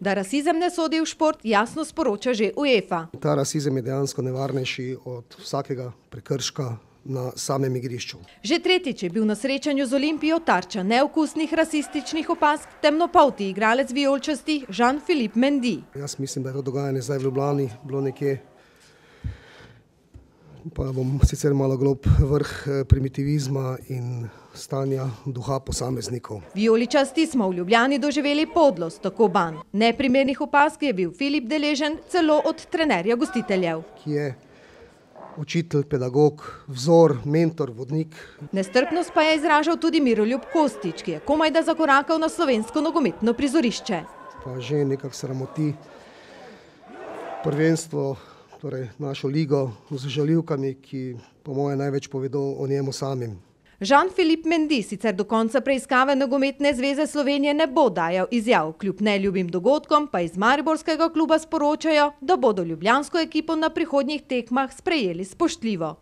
Da rasizem ne sodi v šport, jasno sporoča že UEFA. Ta rasizem je dejansko nevarnejši od vsakega prekrška na samem igrišču. Že tretjič je bil na srečanju z Olimpijo tarča neokusnih rasističnih opazk temnopolti igralec vijoličastih Jean-Philippe Mendy. Jaz mislim, da je to dogajanje zdaj v Ljubljani bilo nekje, pa bom sicer malo grob, vrh primitivizma in stanja duha posameznikov. Vijoličasti smo v Ljubljani doživeli podlost, tako Ban. Neprimernih opazk je bil Filip deležen celo od trenerja gostiteljev. Ki je učitelj, pedagog, vzor, mentor, vodnik. Nestrpnost pa je izražal tudi Miroljub Kostić, ki je komajda zakorakal na slovensko nogometno prizorišče. Pa že nekako sramoti prvenstvo, torej našo ligo z žaljivkami, ki po moje največ povedo o njemu samim. Jean-Philippe Mendy sicer do konca preiskave Nogometne zveze Slovenije ne bo dajal izjav, kljub neljubim dogodkom pa iz mariborskega kluba sporočajo, da bodo ljubljansko ekipo na prihodnjih tekmah sprejeli spoštljivo.